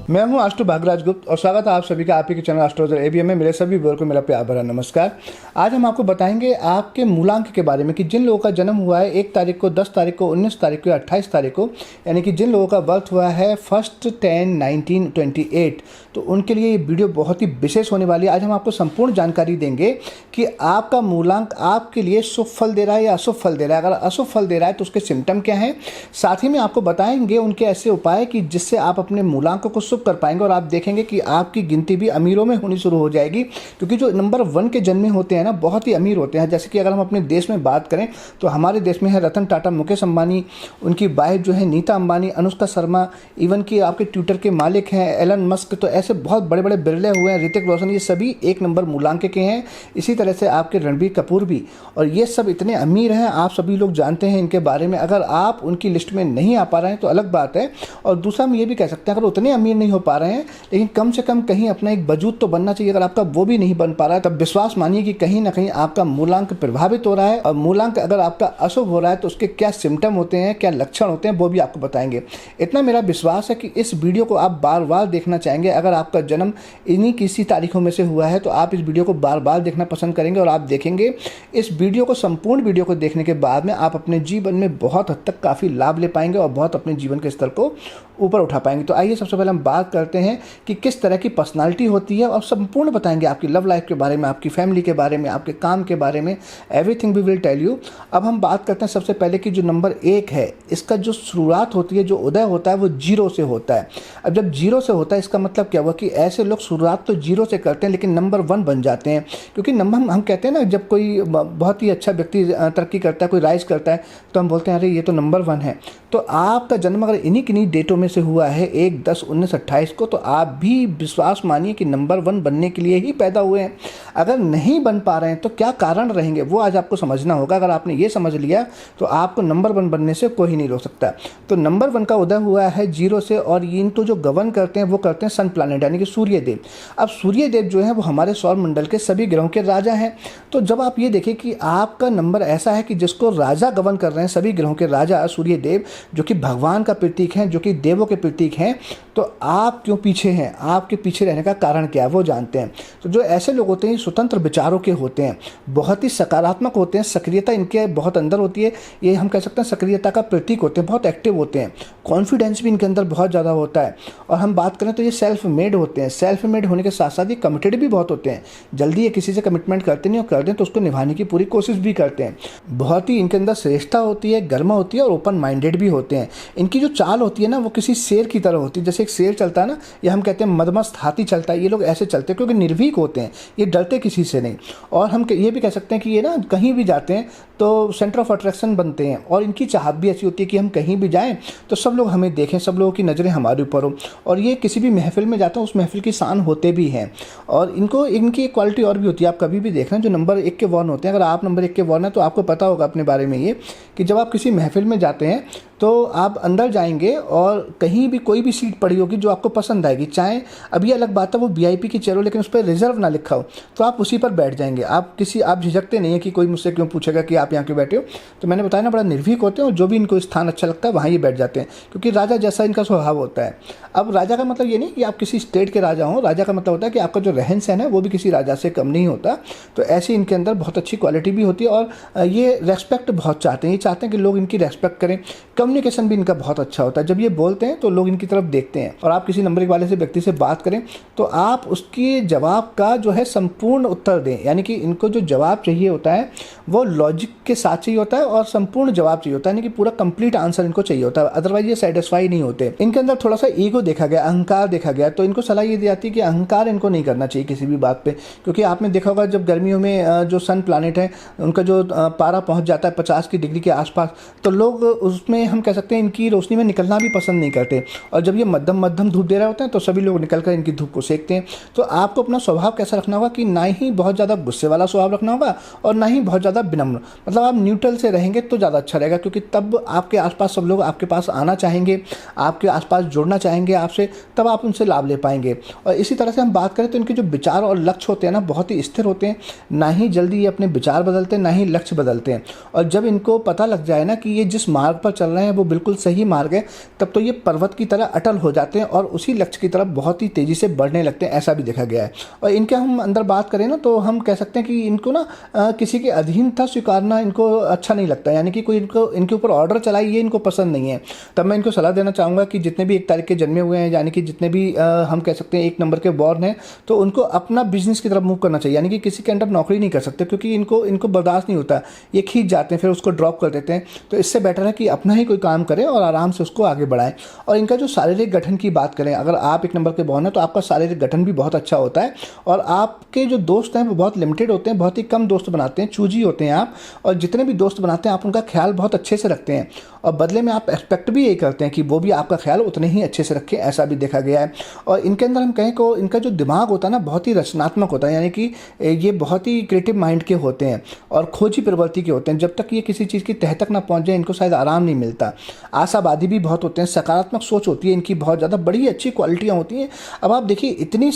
मैं हूं आष्टू भागराज गुप्त और स्वागत है आप सभी का आपके चैनल एस्ट्रोलॉजर एबीएम में। मेरे सभी व्यूअर को मेरा प्यार भरा नमस्कार। आज हम आपको बताएंगे आपके मूलांक के बारे में कि जिन लोगों का जन्म हुआ है 1 तारीख को, 10 तारीख को, 19 तारीख को या 28 तारीख को, यानी कि जिन लोगों का बर्थ हुआ है 1 10 1928, तो उनके लिए ये वीडियो बहुत ही विशेष होने वाली है। आज हम आपको संपूर्ण जानकारी देंगे कि आपका मूलांक आपके लिए शुभ फल दे रहा है या अशुभ फल दे रहा है। अगर अशुभ फल दे रहा है तो उसके सिम्टम क्या हैं, साथ ही में आपको बताएंगे उनके ऐसे उपाय कि जिससे आप अपने मूलांक को शुभ कर पाएंगे और आप देखेंगे कि आपकी गिनती भी अमीरों में होनी शुरू हो जाएगी। क्योंकि जो नंबर 1 के जन्मे होते हैं ना, बहुत ही अमीर होते हैं। जैसे कि अगर हम अपने देश में बात करें तो हमारे देश में है रतन टाटा, मुकेश अंबानी, उनकी वाइफ जो है नीता अंबानी, अनुष्का शर्मा, इवन कि आपके ट्विटर के मालिक हैं एलन मस्क। तो ऐसे बहुत बड़े बड़े बिरले हुए हैं, ऋतिक रोशन, ये सभी 1 नंबर मूलांक के हैं। इसी तरह से आपके रणबीर कपूर भी, और ये सब इतने अमीर हैं, आप सभी लोग जानते हैं इनके बारे में। अगर आप उनकी लिस्ट में नहीं आ पा रहे हैं तो अलग बात है। और दूसरा हम ये भी कह सकते हैं, अगर उतने अमीर नहीं हो पा रहे हैं लेकिन कम से कम कहीं अपना एक वजूद तो बनना चाहिए। अगर आपका वो भी नहीं बन पा रहा है तब विश्वास मानिए कि कहीं ना कहीं आपका मूलांक प्रभावित हो रहा है। और मूलांक अगर आपका अशुभ हो रहा है तो उसके क्या सिम्टम होते हैं, क्या लक्षण होते हैं, वो भी आपको बताएंगे। इतना मेरा विश्वास है कि इस वीडियो को आप बार बार देखना चाहेंगे। अगर आपका जन्म इन्हीं किसी तारीखों में से हुआ है तो आप इस वीडियो को बार बार देखना पसंद करेंगे और आप देखेंगे इस वीडियो को, संपूर्ण वीडियो को देखने के बाद में आप अपने जीवन में बहुत हद तक काफ़ी लाभ ले पाएंगे और बहुत अपने जीवन के स्तर को ऊपर उठा पाएंगे। तो आइए सबसे पहले हम बात करते हैं कि किस तरह की पर्सनालिटी होती है और संपूर्ण बताएंगे आपकी लव लाइफ के बारे में, आपकी फैमिली के बारे में, आपके काम के बारे में, everything we will tell you. अब हम बात करते हैं सबसे पहले कि जो नंबर 1 है, इसका जो शुरुआत होती है, जो उदय होता है वो 0 से होता है। अब जब 0 से होता है इसका मतलब क्या हुआ कि ऐसे लोग शुरुआत तो 0 से करते हैं लेकिन नंबर 1 बन जाते हैं। क्योंकि नंबर हम कहते हैं ना, जब कोई बहुत ही अच्छा व्यक्ति तरक्की करता है, कोई राइज करता है, तो हम बोलते हैं अरे ये तो नंबर 1 है। तो आपका जन्म अगर इन्हीं किन्हीं डेटों में से हुआ है 1 10 19 28 को, तो आप भी विश्वास मानिए कि नंबर 1 बनने के लिए ही पैदा हुए हैं। अगर नहीं बन पा रहे हैं तो क्या कारण रहेंगे वो आज आपको समझना होगा। अगर आपने ये समझ लिया तो आपको नंबर 1 बनने से कोई नहीं रोक सकता। तो नंबर 1 का उदय हुआ है 0 से, और इनको जो गवर्न करते हैं वो करते हैं सन प्लैनेट यानी कि सूर्य देव। अब सूर्य देव जो है वो हमारे सौर मंडल के सभी ग्रहों के राजा हैं। तो जब आप ये देखें कि आपका नंबर ऐसा है कि जिसको राजा गवर्न कर रहे हैं, सभी ग्रहों के राजा सूर्य देव, जो कि भगवान का प्रतीक हैं, जो कि देवों के प्रतीक हैं, तो आप क्यों पीछे हैं, आपके पीछे रहने का कारण क्या है वो जानते हैं। तो जो ऐसे लोग होते हैं स्वतंत्र विचारों के होते हैं, बहुत ही सकारात्मक होते हैं, सक्रियता इनके बहुत अंदर होती है। ये हम कह सकते हैं सक्रियता का प्रतीक होते हैं, बहुत एक्टिव होते हैं, कॉन्फिडेंस भी इनके अंदर बहुत ज़्यादा होता है। और हम बात करें तो ये सेल्फ मेड होते हैं। सेल्फ मेड होने के साथ साथ ये कमिटेड भी बहुत होते हैं। जल्दी ये किसी से कमिटमेंट करते नहीं, और कर दें तो उसको निभाने की पूरी कोशिश भी करते हैं। बहुत ही इनके अंदर श्रेष्ठता होती है, गर्मा होती है और ओपन माइंडेड भी होते हैं। इनकी जो चाल होती है ना वो किसी शेर की तरह होती है। जैसे एक शेर चलता है ना, या हम कहते हैं मदमस्त हाथी चलता है, ये लोग ऐसे चलते हैं क्योंकि निर्भीक होते हैं, ये डरते किसी से नहीं। और हम ये भी कह सकते हैं कि ये ना कहीं भी जाते हैं तो सेंटर ऑफ अट्रैक्शन बनते हैं। और इनकी चाहत भी ऐसी होती है कि हम कहीं भी जाएं तो सब लोग हमें देखें, सब लोगों की नज़रें हमारे ऊपर हो। और ये किसी भी महफिल में जाते हैं उस महफिल की शान होते भी हैं। और इनको इनकी एक क्वालिटी और भी होती है, आप कभी भी देख रहे हैं जो नंबर 1 के वॉर्न होते हैं, अगर आप नंबर 1 के वॉर्न है तो आपको पता होगा अपने बारे में ये कि जब आप किसी महफिल में जाते हैं तो आप अंदर जाएंगे और कहीं भी कोई भी सीट पड़ी होगी जो आपको पसंद आएगी, चाहे अभी अलग बात है वो VIP की चेयर हो लेकिन उस पर रिजर्व ना लिखा हो, तो आप उसी पर बैठ जाएंगे। आप झिझकते नहीं है कि कोई मुझसे क्यों पूछेगा कि आप यहाँ क्यों बैठे हो। तो मैंने बताया ना, बड़ा निर्भीक होते हैं और जो भी इनको स्थान अच्छा लगता है वहाँ ये बैठ जाते हैं, क्योंकि राजा जैसा इनका स्वभाव होता है। अब राजा का मतलब ये नहीं कि आप किसी स्टेट के राजा हों, राजा का मतलब होता है कि आपका जो रहन सहन है वो भी किसी राजा से कम नहीं होता। तो ऐसी इनके अंदर बहुत अच्छी क्वालिटी भी होती है। और ये रेस्पेक्ट बहुत चाहते हैं, ये चाहते हैं कि लोग इनकी रेस्पेक्ट करें। कम्युनिकेशन भी इनका बहुत अच्छा होता है, जब ये बोलते हैं तो लोग इनकी तरफ देखते हैं। और आप किसी नंबर 1 वाले से व्यक्ति से बात करें तो आप उसके जवाब का जो है संपूर्ण उत्तर दें, यानी कि इनको जो जवाब चाहिए होता है वो लॉजिक के साथ चाहिए होता है और संपूर्ण जवाब चाहिए होता है, यानी कि पूरा कंप्लीट आंसर इनको चाहिए होता है, अदरवाइज ये सेटिस्फाई नहीं होते। इनके अंदर थोड़ा सा ईगो देखा गया, अहंकार देखा गया। तो इनको सलाह ये दी जाती है कि अहंकार इनको नहीं करना चाहिए किसी भी बात पे, क्योंकि आपने देखा होगा जब गर्मियों में जो सन प्लैनेट है उनका जो पारा पहुंच जाता है 50 की डिग्री के आसपास, तो लोग उसमें हम कह सकते हैं इनकी रोशनी में निकलना भी पसंद नहीं करते। और जब ये मध्यम धूप दे रहे होते हैं तो सभी लोग निकलकर इनकी धूप को सेकते हैं। तो आपको अपना स्वभाव कैसा रखना होगा कि ना ही बहुत ज़्यादा गुस्से वाला स्वभाव रखना होगा और ना ही बहुत ज़्यादा विनम्र, मतलब आप न्यूट्रल से रहेंगे तो ज़्यादा अच्छा रहेगा। क्योंकि तब आपके आसपास सब लोग आपके पास आना चाहेंगे, आपके आसपास जुड़ना चाहेंगे आपसे, तब आप उनसे लाभ ले पाएंगे। और इसी तरह से हम बात करें तो इनके जो विचार और लक्ष्य होते हैं ना बहुत ही स्थिर होते हैं, ना ही जल्दी ये अपने विचार बदलते हैं, ना ही लक्ष्य बदलते हैं। और जब इनको पता लग जाए ना कि ये जिस मार्ग पर चल रहे हैं हैं वो बिल्कुल सही मार्ग है, तब तो ये पर्वत की तरह अटल हो जाते हैं और उसी लक्ष्य की तरफ बहुत ही तेज़ी से बढ़ने लगते हैं, ऐसा भी देखा गया है। और इनके हम अंदर बात करें ना तो हम कह सकते हैं कि इनको ना किसी के अधीनता स्वीकारना इनको अच्छा नहीं लगता, यानी कि कोई इनको इनके ऊपर ऑर्डर चलाए ये इनको पसंद नहीं है। तब मैं इनको सलाह देना चाहूँगा कि जितने भी 1 तारीख के जन्मे हुए हैं, यानी कि जितने भी हम कह सकते हैं 1 नंबर के बॉर्न हैं, तो उनको अपना बिजनेस की तरफ मूव करना चाहिए, यानी कि किसी के अंडर नौकरी नहीं कर सकते, क्योंकि इनको इनको बर्दाश्त नहीं होता, ये खींच जाते हैं फिर उसको ड्रॉप कर देते हैं। तो इससे बेटर है कि अपना ही कोई काम करें और आराम से उसको आगे बढ़ाएं। और इनका जो शारीरिक गठन की बात करें, अगर आप 1 नंबर के बॉर्न हैं तो आपका शारीरिक गठन भी बहुत अच्छा होता है और आपके जो दोस्त हैं वो बहुत लिमिटेड होते हैं, बहुत ही कम दोस्त बनाते हैं, चूजी होते हैं आप। और जितने भी दोस्त बनाते हैं आप उनका ख्याल बहुत अच्छे से रखते हैं और बदले में आप एक्सपेक्ट भी यही करते हैं कि वो भी आपका ख्याल उतने ही अच्छे से रखें, ऐसा भी देखा गया है। और इनके अंदर हम कहें को इनका जो दिमाग होता है ना बहुत ही रचनात्मक होता है, यानी कि ये बहुत ही क्रिएटिव माइंड के होते हैं और खोजी प्रवृत्ति के होते हैं। जब तक ये किसी चीज़ की तह तक ना पहुँच जाए इनको शायद आराम नहीं मिलता। आशावादी भी बहुत होते हैं, सकारात्मक सोच होती है इनकी, बहुत ज़्यादा बड़ी अच्छी क्वालिटियाँ होती हैं। अब आप देखिए इतनी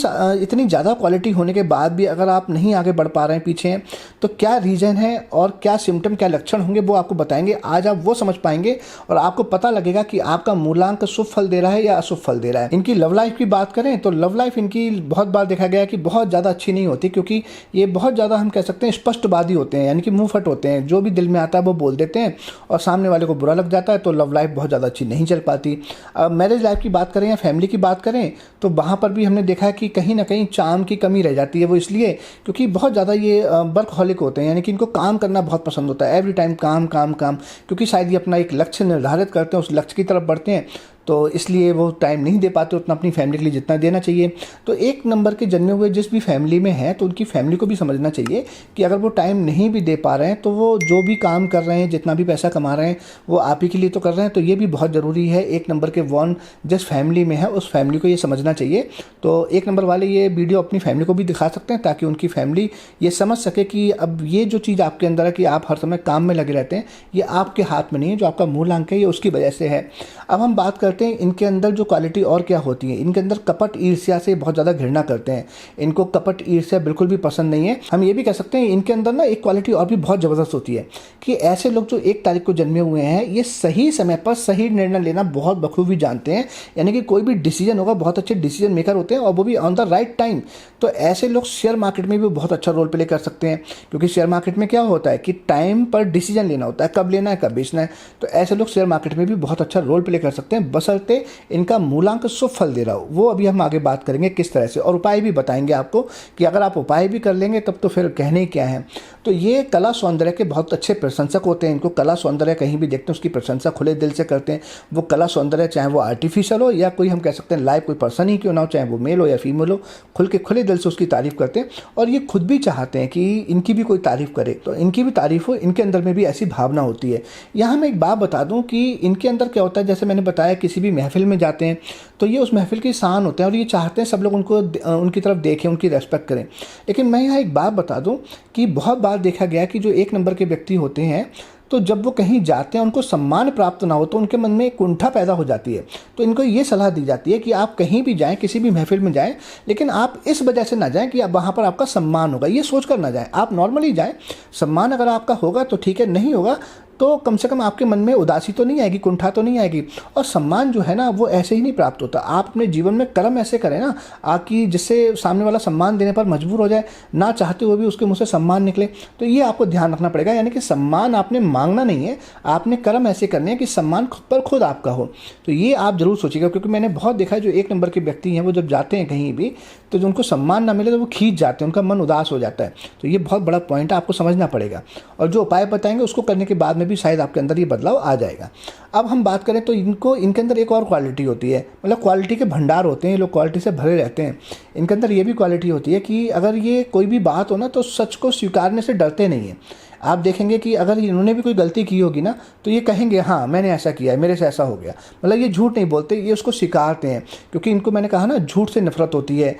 ज़्यादा क्वालिटी होने के बाद भी अगर आप नहीं आगे बढ़ पा रहे हैं, पीछे हैं, तो क्या रीज़न है और क्या सिम्टम, क्या लक्षण होंगे वो आपको बताएंगे। आज आप वो समझ पाएंगे और आपको पता लगेगा कि आपका मूलांक शुभ फल दे रहा है या अशुभ फल दे रहा है। इनकी लव लाइफ की बात करें तो लव लाइफ इनकी बहुत बार देखा गया है कि बहुत ज़्यादा अच्छी नहीं होती, क्योंकि ये बहुत ज़्यादा हम कह सकते हैं स्पष्टवादी होते हैं, यानी कि मुंह फट होते हैं, जो भी दिल में आता है वो बोल देते हैं और सामने वाले को बुरा लग जाता है, तो लव लाइफ बहुत ज़्यादा अच्छी नहीं चल पाती। अब मैरिज लाइफ की बात करें या फैमिली की बात करें तो वहाँ पर भी हमने देखा है कि कहीं ना कहीं चार्म की कमी रह जाती है। वो इसलिए क्योंकि बहुत ज़्यादा ये वर्कहॉलिक होते हैं, यानी कि इनको काम करना बहुत पसंद होता है, एवरी टाइम काम काम काम, क्योंकि शायद ये अपना एक लक्ष्य निर्धारित करते हैं, उस लक्ष्य की तरफ बढ़ते हैं, तो इसलिए वो टाइम नहीं दे पाते उतना अपनी फैमिली के लिए जितना देना चाहिए। तो 1 नंबर के जन्मे हुए जिस भी फैमिली में हैं तो उनकी फैमिली को भी समझना चाहिए कि अगर वो टाइम नहीं भी दे पा रहे हैं तो वो जो भी काम कर रहे हैं, जितना भी पैसा कमा रहे हैं, वो आप ही के लिए तो कर रहे हैं। तो ये भी बहुत ज़रूरी है 1 नंबर के बॉर्न जिस फैमिली में है उस फैमिली को ये समझना चाहिए। तो 1 नंबर वाले ये वीडियो अपनी फैमिली को भी दिखा सकते हैं ताकि उनकी फैमिली ये समझ सके कि अब ये जो चीज़ आपके अंदर है कि आप हर समय काम में लगे रहते हैं, ये आपके हाथ में नहीं है, जो आपका मूलांक है ये उसकी वजह से है। अब हम बात करते हैं इनके अंदर जो क्वालिटी और क्या होती है। इनके अंदर कपट ईर्ष्या से बहुत ज़्यादा घृणा करते हैं, इनको कपट ईर्ष्या बिल्कुल भी पसंद नहीं है। हम ये भी कह सकते हैं इनके अंदर ना एक क्वालिटी और भी बहुत ज़बरदस्त होती है कि ऐसे लोग जो 1 तारीख को जन्मे हुए हैं ये सही समय पर सही निर्णय लेना बहुत बखूबी जानते हैं, यानी कि कोई भी डिसीजन होगा बहुत अच्छे डिसीजन मेकर होते हैं और वो भी ऑन द राइट टाइम। तो ऐसे लोग शेयर मार्केट में भी बहुत अच्छा रोल प्ले कर सकते हैं, क्योंकि शेयर मार्केट में क्या होता है कि टाइम पर डिसीजन लेना होता है, कब लेना है कब बेचना है। तो ऐसे लोग शेयर मार्केट में भी बहुत अच्छा रोल प्ले कर सकते हैं, बशर्ते इनका मूलांक शुभ फल दे रहा हो। वो अभी हम आगे बात करेंगे किस तरह से, और उपाय भी बताएंगे आपको कि अगर आप उपाय भी कर लेंगे तब तो फिर कहने क्या है। तो ये कला सौंदर्य के बहुत अच्छे प्रशंसक होते हैं, इनको कला सौंदर्य कहीं भी देखते हैं उसकी प्रशंसा खुले दिल से करते हैं। वो कला सौंदर्य चाहे वो आर्टिफिशियल हो या कोई हम कह सकते हैं लाइव कोई पर्सन ही क्यों ना हो, चाहे वो मेल हो या फीमेल हो, खुले दिल से उसकी तारीफ करते हैं और ये खुद भी चाहते हैं कि इनकी भी कोई तारीफ करे, तो इनकी भी तारीफ हो, इनके अंदर में भी ऐसी भावना होती है। यहाँ मैं एक बात बता दूँ कि इनके अंदर क्या होता है, जैसे मैंने बताया किसी भी महफिल में जाते हैं तो ये उस महफिल की शान होते हैं और ये चाहते हैं सब लोग उनको उनकी तरफ देखें, उनकी रेस्पेक्ट करें। लेकिन मैं यहाँ एक बात बता दूं कि बहुत बार देखा गया कि जो 1 नंबर के व्यक्ति होते हैं तो जब वो कहीं जाते हैं उनको सम्मान प्राप्त ना हो तो उनके मन में एक कुंठा पैदा हो जाती है। तो इनको ये सलाह दी जाती है कि आप कहीं भी जाएं, किसी भी महफिल में जाएं, लेकिन आप इस वजह से ना जाएं कि अब वहाँ पर आपका सम्मान होगा, ये सोच कर ना जाएं। आप नॉर्मली जाएं, सम्मान अगर आपका होगा तो ठीक है, नहीं होगा तो कम से कम आपके मन में उदासी तो नहीं आएगी, कुंठा तो नहीं आएगी। और सम्मान जो है ना वो ऐसे ही नहीं प्राप्त होता। आप अपने जीवन में कर्म ऐसे करें ना कि जिससे सामने वाला सम्मान देने पर मजबूर हो जाए, ना चाहते हुए भी उसके मुंह से सम्मान निकले। तो ये आपको ध्यान रखना पड़ेगा, यानी कि सम्मान आपने मांगना नहीं है, आपने कर्म ऐसे करने हैं कि सम्मान खुद पर खुद आपका हो। तो ये आप जरूर सोचिएगा, क्योंकि मैंने बहुत देखा है जो 1 नंबर के व्यक्ति हैं वो जब जाते हैं कहीं भी तो जो उनको सम्मान ना मिले तो वो खींच जाते हैं, उनका मन उदास हो जाता है। तो ये बहुत बड़ा पॉइंट है, आपको समझना पड़ेगा और जो उपाय बताएंगे उसको करने के बाद में भी शायद आपके अंदर ये बदलाव आ जाएगा। अब हम बात करें तो इनके अंदर एक और क्वालिटी होती है, मतलब क्वालिटी के भंडार होते हैं, ये लोग क्वालिटी से भरे रहते हैं। इनके अंदर ये भी क्वालिटी होती है कि अगर ये कोई भी बात हो ना तो सच को स्वीकारने से डरते नहीं हैं। आप देखेंगे कि अगर इन्होंने भी कोई गलती की होगी ना तो ये कहेंगे हाँ मैंने ऐसा किया है, मेरे से ऐसा हो गया। मतलब ये झूठ नहीं बोलते, ये उसको स्वीकारते हैं, क्योंकि इनको मैंने कहा ना झूठ से नफरत होती है,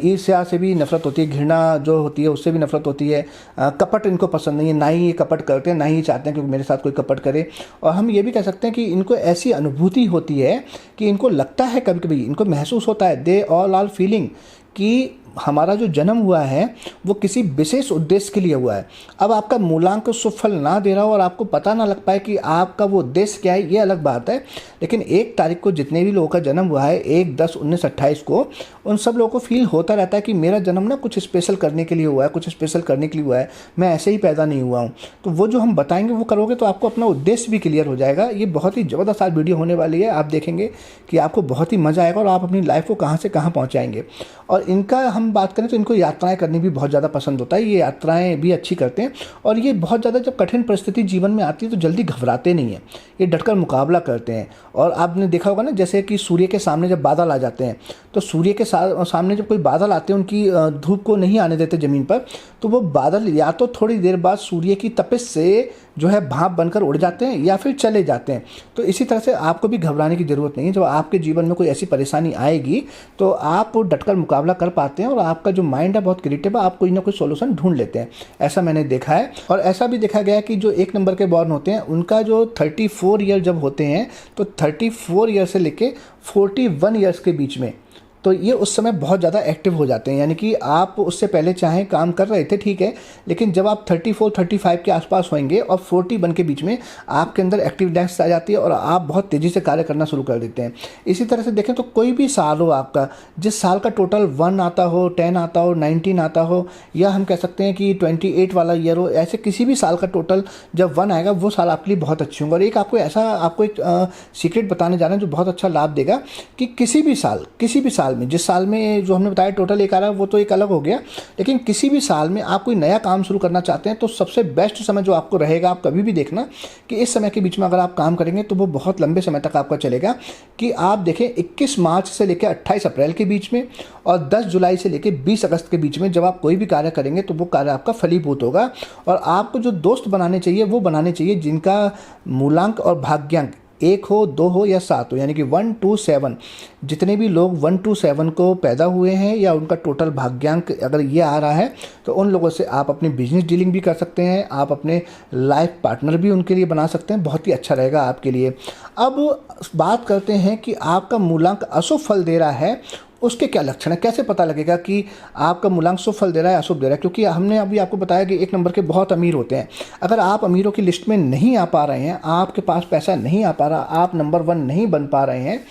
ईर्ष्या से भी नफरत होती है, घृणा जो होती है उससे भी नफरत होती है, कपट इनको पसंद नहीं है, ना ही ये कपट करते हैं, ना ही चाहते हैं क्योंकि मेरे साथ कोई कपट करे। और हम ये भी कह सकते हैं कि इनको ऐसी अनुभूति होती है कि इनको लगता है, कभी कभी इनको महसूस होता है, दे ऑल आर फीलिंग कि हमारा जो जन्म हुआ है वो किसी विशेष उद्देश्य के लिए हुआ है। अब आपका मूलांक सुफल ना दे रहा हो और आपको पता ना लग पाए कि आपका वो उद्देश्य क्या है, ये अलग बात है। लेकिन 1 तारीख को जितने भी लोगों का जन्म हुआ है, 1, 10, 19, 28 को, उन सब लोगों को फील होता रहता है कि मेरा जन्म ना कुछ स्पेशल करने के लिए हुआ है, कुछ स्पेशल करने के लिए हुआ है, मैं ऐसे ही पैदा नहीं हुआ हूँ। तो वो जो हम बताएंगे वो करोगे तो आपको अपना उद्देश्य भी क्लियर हो जाएगा। ये बहुत ही ज़बरदस्त आज वीडियो होने वाली है। आप देखेंगे कि आपको बहुत ही मज़ा आएगा और आप अपनी लाइफ को कहाँ से कहाँ पहुँचाएंगे। और इनका हम बात करें तो इनको यात्राएं करनी भी बहुत ज़्यादा पसंद होता है। ये यात्राएं भी अच्छी करते हैं और ये बहुत ज़्यादा जब कठिन परिस्थिति जीवन में आती है तो जल्दी घबराते नहीं हैं, ये डटकर मुकाबला करते हैं। और आपने देखा होगा ना, जैसे कि सूर्य के सामने जब बादल आ जाते हैं तो सूर्य के सामने जब कोई बादल आते हैं, उनकी धूप को नहीं आने देते ज़मीन पर, तो वो बादल या तो थोड़ी देर बाद सूर्य की तपिश से जो है भाप बनकर उड़ जाते हैं या फिर चले जाते हैं। तो इसी तरह से आपको भी घबराने की ज़रूरत नहीं है। जब आपके जीवन में कोई ऐसी परेशानी आएगी तो आप डटकर मुकाबला कर पाते हैं और आपका जो माइंड है बहुत क्रिएटिव है, आप कोई ना कोई सोल्यूशन ढूंढ लेते हैं। ऐसा मैंने देखा है। और ऐसा भी देखा गया है कि जो 1 नंबर के बॉर्न होते हैं उनका जो 34 ईयर जब होते हैं तो 34 ईयर से लेके 41 ईयर्स के बीच में, तो ये उस समय बहुत ज़्यादा एक्टिव हो जाते हैं। यानी कि आप उससे पहले चाहें काम कर रहे थे, ठीक है, लेकिन जब आप 34, 35 के आसपास होंगे और 41 के बीच में आपके अंदर एक्टिवनेस आ जाती है और आप बहुत तेज़ी से कार्य करना शुरू कर देते हैं। इसी तरह से देखें तो कोई भी साल हो आपका, जिस साल का टोटल 1 आता हो, 10 आता हो, 19 आता हो, या हम कह सकते हैं कि 28 वाला ईयर हो, ऐसे किसी भी साल का टोटल जब 1 आएगा वो साल आपके लिए बहुत अच्छे होंगे। और एक आपको एक सीक्रेट बताने जा रहे हैं जो बहुत अच्छा लाभ देगा कि किसी भी साल में, जिस साल में जो हमने बताया टोटल 1 आ रहा है वो तो एक अलग हो गया, लेकिन किसी भी साल में आप कोई नया काम शुरू करना चाहते हैं तो सबसे बेस्ट समय जो आपको रहेगा, आप कभी भी देखना कि इस समय के बीच में अगर आप काम करेंगे तो वो बहुत लंबे समय तक आपका चलेगा। कि आप देखें 21 मार्च से लेकर 28 अप्रैल के बीच में और 10 जुलाई से लेकर 20 अगस्त के बीच में जब आप कोई भी कार्य करेंगे तो वो कार्य आपका फलीभूत होगा। और आपको जो दोस्त बनाने चाहिए वो बनाने चाहिए जिनका मूलांक और भाग्यांक 1 हो, 2 हो या 7 हो, यानी कि 1 2 7। जितने भी लोग 1 2 7 को पैदा हुए हैं या उनका टोटल भाग्यांक अगर ये आ रहा है तो उन लोगों से आप अपनी बिजनेस डीलिंग भी कर सकते हैं, आप अपने लाइफ पार्टनर भी उनके लिए बना सकते हैं। बहुत ही अच्छा रहेगा आपके लिए। अब बात करते हैं कि आपका मूलांक अशुभ फल दे रहा है, उसके क्या लक्षण है, कैसे पता लगेगा कि आपका मूलांक शुभ फल दे रहा है अशुभ दे रहा है। क्योंकि हमने अभी आपको बताया कि 1 नंबर के बहुत अमीर होते हैं। अगर आप अमीरों की लिस्ट में नहीं आ पा रहे हैं, आपके पास पैसा नहीं आ पा रहा, आप नंबर 1 नहीं बन पा रहे हैं,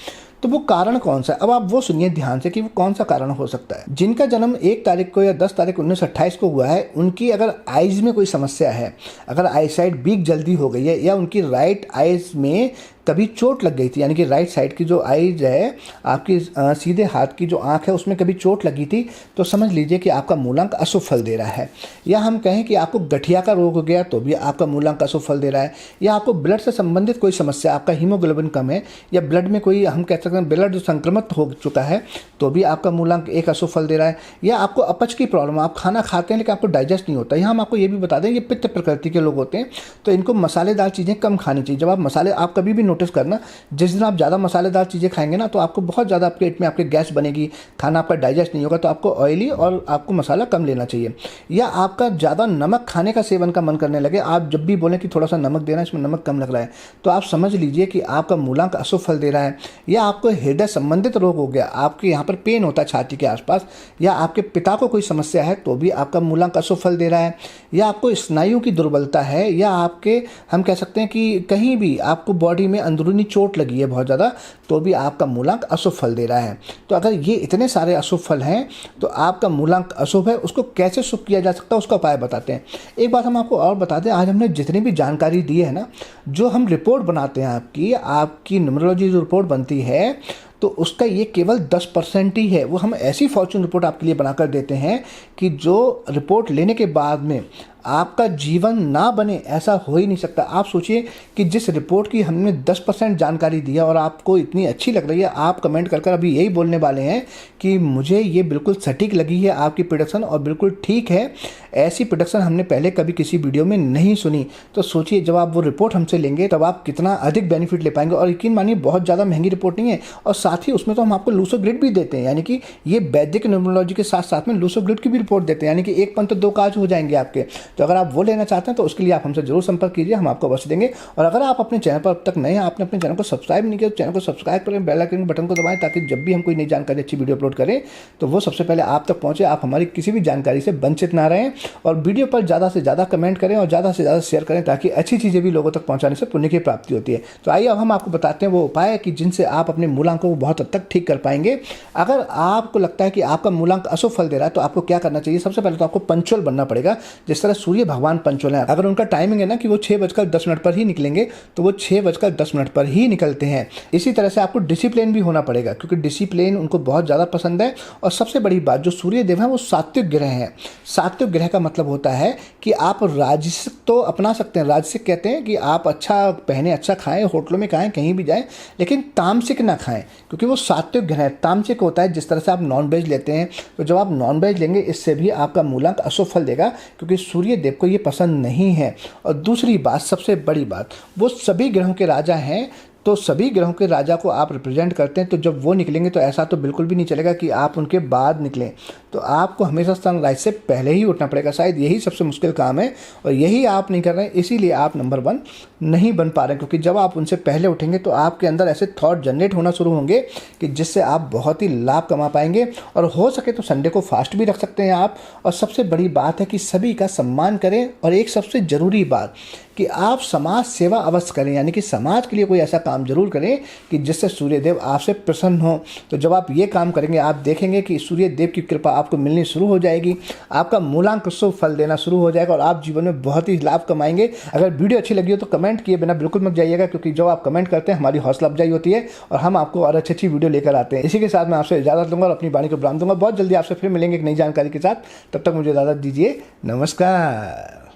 तो वो कारण कौन सा है। अब आप वो सुनिए ध्यान से कि वो कौन सा कारण हो सकता है। जिनका जन्म 1 तारीख को या 10 तारीख 19, 28 को हुआ है, उनकी अगर आइज़ में कोई समस्या है, अगर आई साइड वीक जल्दी हो गई है या उनकी राइट आइज़ में कभी चोट लग गई थी, यानी कि राइट साइड की जो आइज है आपकी सीधे हाथ की जो आंख है उसमें कभी चोट लगी थी, तो समझ लीजिए कि आपका मूलांक अशुभ फल दे रहा है। या हम कहें कि आपको गठिया का रोग हो गया तो भी आपका मूलांक अशुभ फल दे रहा है। या आपको ब्लड से संबंधित कोई समस्या, आपका हीमोग्लोबिन कम है या ब्लड में कोई हम कह सकते हैं ब्लड संक्रमित हो चुका है तो भी आपका मूलांक 1 अशुभ फल दे रहा है। या आपको अपच की प्रॉब्लम, आप खाना खाते हैं लेकिन आपको डाइजेस्ट नहीं होता। यहाँ हम आपको ये भी बता दें, ये पित्त प्रकृति के लोग होते हैं तो इनको मसालेदार चीज़ें कम खानी चाहिए। जब आप मसाले, आप कभी भी नोटिस करना, जिस दिन आप ज़्यादा मसालेदार चीज़ें खाएंगे ना तो आपको बहुत ज़्यादा पेट में आपके गैस बनेगी, खाना आपका डाइजेस्ट नहीं होगा। तो आपको ऑयली और आपको मसाला कम लेना चाहिए। या आपका ज़्यादा नमक खाने का सेवन का मन करने लगे, आप जब भी बोलें कि थोड़ा सा नमक देना, इसमें नमक कम लग रहा है, तो आप समझ लीजिए कि आपका मूलांक अशुभ फल दे रहा है। या आपको हृदय संबंधित रोग हो गया, आपके यहाँ पर पेन होता है छाती के आसपास, या आपके पिता को कोई समस्या है तो भी आपका मूलांक अशुभ फल दे रहा है। या आपको स्नायु की दुर्बलता है, या आपके हम कह सकते हैं कि कहीं भी आपको बॉडी में अंदरूनी चोट लगी है बहुत ज़्यादा, तो भी आपका मूलांक अशुभ फल दे रहा है। तो अगर ये इतने सारे अशुभ फल हैं तो आपका मूलांक अशुभ है, उसको कैसे शुभ किया जा सकता है उसका उपाय बताते हैं। एक बात हम आपको और बता दें, आज हमने जितनी भी जानकारी दी है ना, जो हम रिपोर्ट बनाते हैं आपकी न्यूमरोलॉजी जो रिपोर्ट बनती है तो उसका ये केवल 10% ही है। वो हम ऐसी फॉर्चून रिपोर्ट आपके लिए बनाकर देते हैं कि जो रिपोर्ट लेने के बाद में आपका जीवन ना बने, ऐसा हो ही नहीं सकता। आप सोचिए कि जिस रिपोर्ट की हमने 10% जानकारी दी है और आपको इतनी अच्छी लग रही है, आप कमेंट कर अभी यही बोलने वाले हैं कि मुझे ये बिल्कुल सटीक लगी है आपकी प्रेडिक्शन और बिल्कुल ठीक है। ऐसी प्रेडिक्शन हमने पहले कभी किसी वीडियो में नहीं सुनी। तो सोचिए जब आप वो रिपोर्ट हमसे लेंगे तब आप कितना अधिक बेनिफिट ले पाएंगे। और यकीन मानिए बहुत ज़्यादा महंगी रिपोर्ट नहीं है, और साथ ही उसमें तो हम आपको लूसो ग्रिड भी देते हैं, यानी कि ये वैदिक न्यूमरोलॉजी के साथ साथ में लूसो ग्रिड की भी रिपोर्ट देते हैं, यानी कि 1 पंथ 2 काज हो जाएंगे आपके। तो अगर आप वो लेना चाहते हैं तो उसके लिए आप हमसे जरूर संपर्क कीजिए, हम आपको अवश्य देंगे। और अगर आप अपने चैनल पर अब तक नए हैं, आपने अपने चैनल को सब्सक्राइब नहीं किया तो चैनल को सब्सक्राइब करें, बेल आइकन बटन को दबाएं, ताकि जब भी हम कोई नई जानकारी, अच्छी वीडियो अपलोड करें तो वो सबसे पहले आप तक पहुंचे, आप हमारी किसी भी जानकारी से वंचित ना रहें। और वीडियो पर ज़्यादा से ज़्यादा कमेंट करें और ज़्यादा से ज़्यादा शेयर करें, ताकि अच्छी चीज़ें भी लोगों तक पहुँचाने से पुण्य की प्राप्ति होती है। तो आइए अब हम आपको बताते हैं वो उपाय कि जिनसे आप अपने मूलांकों को बहुत हद तक ठीक कर पाएंगे। अगर आपको लगता है कि आपका मूलांक अशुभ फल दे रहा है तो आपको क्या करना चाहिए? सबसे पहले तो आपको पंचुअल बनना पड़ेगा। जिस तरह सूर्य भगवान पंचुअल है, अगर उनका टाइमिंग है ना कि वो 6:10 पर ही निकलेंगे तो वो 6:10 पर ही निकलते हैं। इसी तरह से आपको डिसिप्लिन भी होना पड़ेगा, क्योंकि डिसिप्लिन उनको बहुत ज़्यादा पसंद है। और सबसे बड़ी बात, जो सूर्य देव है वो सात्विक ग्रह है। सात्विक ग्रह का मतलब होता है कि आप राजसिक तो अपना सकते हैं, राजसिक कहते हैं कि आप अच्छा पहने, अच्छा खाएं, होटलों में खाएं, कहीं भी जाएं, लेकिन तामसिक ना खाएं, क्योंकि वो सात्विक ग्रह है। तामसिक होता है जिस तरह से आप नॉन वेज लेते हैं, तो जब आप नॉन वेज लेंगे इससे भी आपका मूलांक अशुभ फल देगा, क्योंकि सूर्य देव को ये पसंद नहीं है। और दूसरी बात, सबसे बड़ी बात, वो सभी ग्रहों के राजा हैं, तो सभी ग्रहों के राजा को आप रिप्रेजेंट करते हैं। तो जब वो निकलेंगे तो ऐसा तो बिल्कुल भी नहीं चलेगा कि आप उनके बाद निकलें, तो आपको हमेशा सनराइज से पहले ही उठना पड़ेगा। शायद यही सबसे मुश्किल काम है और यही आप नहीं कर रहे हैं, इसीलिए आप नंबर 1 नहीं बन पा रहे हैं। क्योंकि जब आप उनसे पहले उठेंगे तो आपके अंदर ऐसे थॉट जनरेट होना शुरू होंगे कि जिससे आप बहुत ही लाभ कमा पाएंगे। और हो सके तो संडे को फास्ट भी रख सकते हैं आप। और सबसे बड़ी बात है कि सभी का सम्मान करें। और एक सबसे ज़रूरी बात कि आप समाज सेवा अवश्य करें, यानी कि समाज के लिए कोई ऐसा काम जरूर करें कि जिससे सूर्यदेव आपसे प्रसन्न हो। तो जब आप ये काम करेंगे आप देखेंगे कि सूर्यदेव की कृपा आपको मिलनी शुरू हो जाएगी, आपका मूलांक शुभ फल देना शुरू हो जाएगा और आप जीवन में बहुत ही लाभ कमाएंगे। अगर वीडियो अच्छी लगी हो तो कमेंट किए बिना बिल्कुल मत जाइएगा, क्योंकि जब आप कमेंट करते हैं हमारी हौसला अफजाई होती है और हम आपको और अच्छी अच्छी वीडियो लेकर आते हैं। इसी के साथ मैं आपसे इजाजत लूंगा और अपनी वाणी को विराम दूंगा। बहुत जल्दी आपसे फिर मिलेंगे एक नई जानकारी के साथ। तब तक मुझे इजाजत दीजिए। नमस्कार।